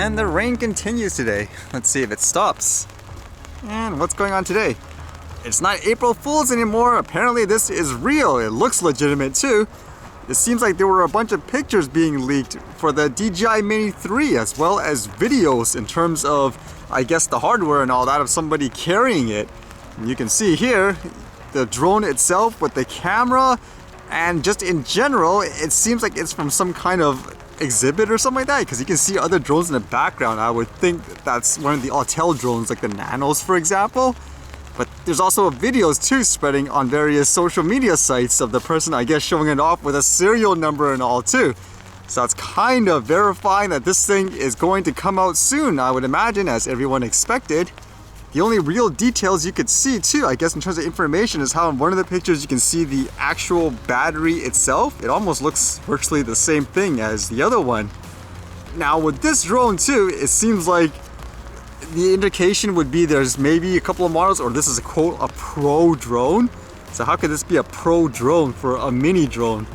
And the rain continues today. Let's see if it stops. And what's going on today? It's not April Fool's anymore. Apparently this is real. It looks legitimate too. It seems like there were a bunch of pictures being leaked for the DJI Mini 3 as well as videos in terms of, I guess, the hardware and all that of somebody carrying it. And you can see here the drone itself with the camera, and just in general it seems like it's from some kind of exhibit or something like that, because you can see other drones in the background. I would think that's one of the Autel drones, like the Nanos for example. But there's also videos too spreading on various social media sites of the person, I guess, showing it off with a serial number and all too. So it's kind of verifying that this thing is going to come out soon, I would imagine, as everyone expected. The only real details you could see too, I guess, in terms of information, is how in one of the pictures you can see the actual battery itself. It almost looks virtually the same thing as the other one. Now with this drone too, it seems like the indication would be there's maybe a couple of models, or this is a quote, a pro drone. So how could this be a pro drone for a mini drone?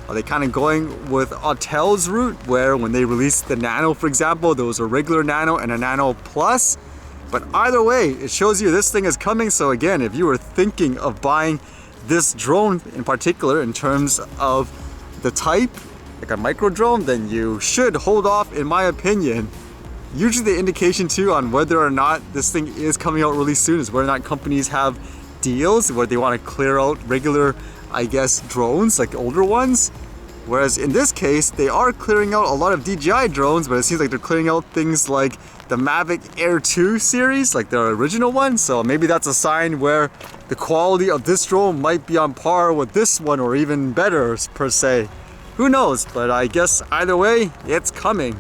Are they kind of going with Autel's route, where when they released the Nano, for example, there was a regular Nano and a Nano Plus? But either way, it shows you this thing is coming. So again, if you were thinking of buying this drone in particular in terms of the type, like a micro drone, then you should hold off, in my opinion. Usually the indication too on whether or not this thing is coming out really soon is whether or not companies have deals where they want to clear out regular, I guess, drones, like older ones. Whereas in this case, they are clearing out a lot of DJI drones, but it seems like they're clearing out things like the Mavic Air 2 series, like their original one. So maybe that's a sign where the quality of this drone might be on par with this one, or even better per se. Who knows? But I guess either way, it's coming.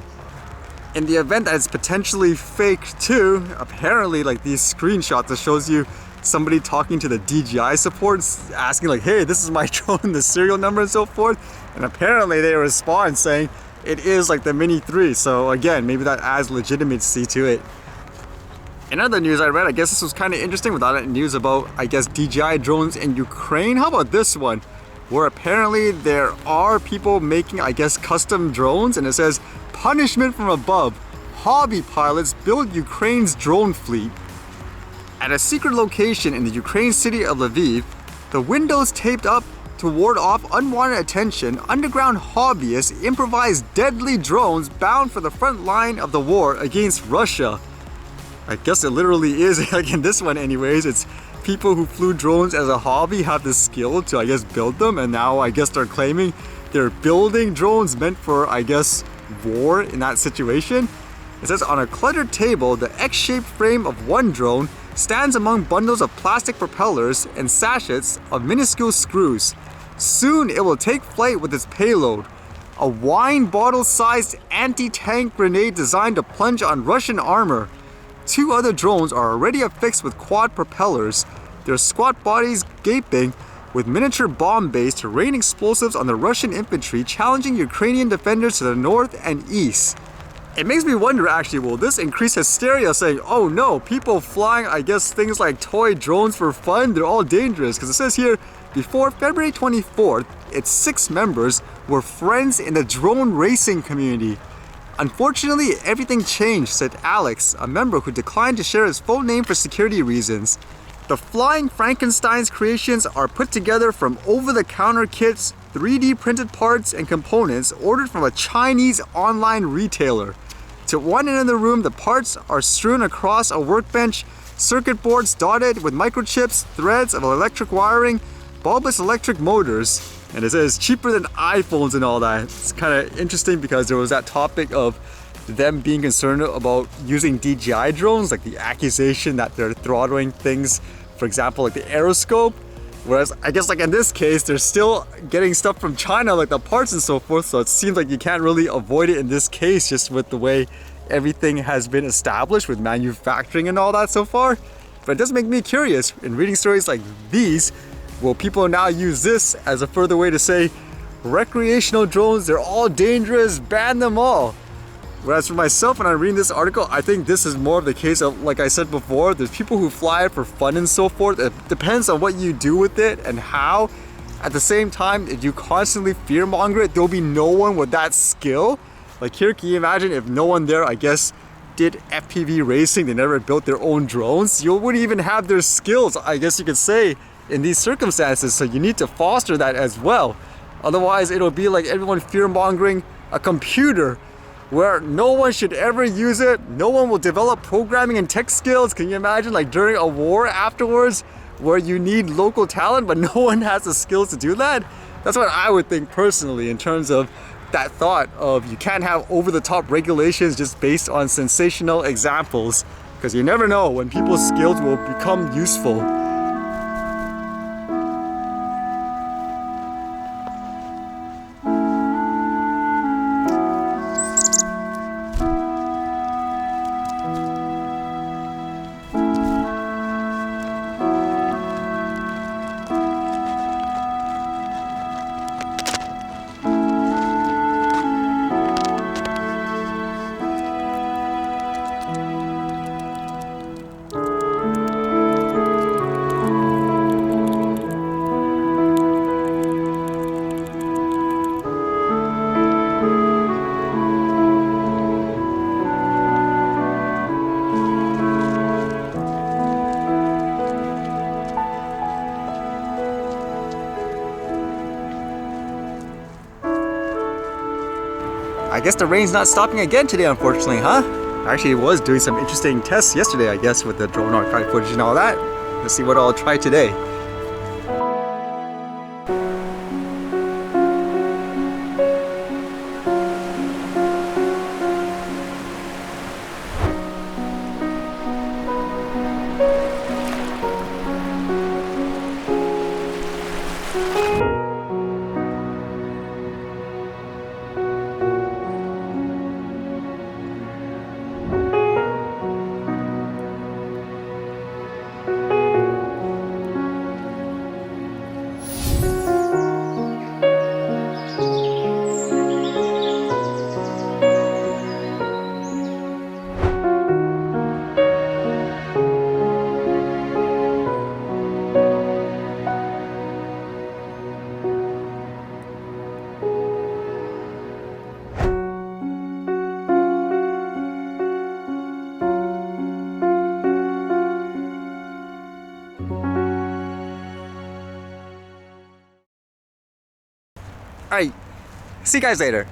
In the event that it's potentially fake too, apparently like these screenshots that shows you somebody talking to the DJI support, asking like, hey, this is my drone, the serial number and so forth. And apparently they respond saying it is like the Mini 3. So again, maybe that adds legitimacy to it. In other news I read, I guess this was kind of interesting with all that news about, I guess, DJI drones in Ukraine. How about this one? Where apparently there are people making, I guess, custom drones, and it says, punishment from above. Hobby pilots build Ukraine's drone fleet. At a secret location in the Ukraine city of Lviv, the windows taped up to ward off unwanted attention, underground hobbyists improvise deadly drones bound for the front line of the war against Russia. I guess it literally is, like in this one anyways, it's people who flew drones as a hobby have the skill to, I guess, build them, and now I guess they're claiming they're building drones meant for, I guess, war in that situation. It says, on a cluttered table, the X-shaped frame of one drone stands among bundles of plastic propellers and sachets of minuscule screws. Soon it will take flight with its payload, a wine bottle-sized anti-tank grenade designed to plunge on Russian armor. Two other drones are already affixed with quad propellers, their squat bodies gaping, with miniature bomb bays to rain explosives on the Russian infantry, challenging Ukrainian defenders to the north and east. It makes me wonder, actually, will this increase hysteria, saying, oh no, people flying, I guess, things like toy drones for fun, they're all dangerous? Because it says here, before February 24th, its 6 members were friends in the drone racing community. Unfortunately, everything changed, said Alex, a member who declined to share his full name for security reasons. The Flying Frankenstein's creations are put together from over-the-counter kits, 3D printed parts and components ordered from a Chinese online retailer. To one end of the room, the parts are strewn across a workbench, circuit boards dotted with microchips, threads of electric wiring, bulbous electric motors, and it says cheaper than iPhones and all that. It's kind of interesting because there was that topic of them being concerned about using DJI drones, like the accusation that they're throttling things, for example, like the aeroscope. Whereas I guess like in this case, they're still getting stuff from China, like the parts and so forth. So it seems like you can't really avoid it in this case, just with the way everything has been established with manufacturing and all that so far. But it does make me curious, in reading stories like these, will people now use this as a further way to say, recreational drones, they're all dangerous, ban them all? Whereas for myself, when I'm reading this article, I think this is more of the case of, like I said before, there's people who fly it for fun and so forth. It depends on what you do with it and how. At the same time, if you constantly fearmonger it, there'll be no one with that skill. Like here, can you imagine if no one there, I guess, did FPV racing, they never built their own drones, you wouldn't even have their skills, I guess you could say, in these circumstances. So you need to foster that as well. Otherwise, it'll be like everyone fear-mongering a computer where no one should ever use it. No one will develop programming and tech skills. Can you imagine, like during a war afterwards where you need local talent but no one has the skills to do that? That's what I would think personally, in terms of that thought of you can't have over-the-top regulations just based on sensational examples, because you never know when people's skills will become useful. I guess the rain's not stopping again today, unfortunately, huh? Actually, it was doing some interesting tests yesterday, I guess, with the drone archive footage and all that. Let's see what I'll try today. Alright, see you guys later.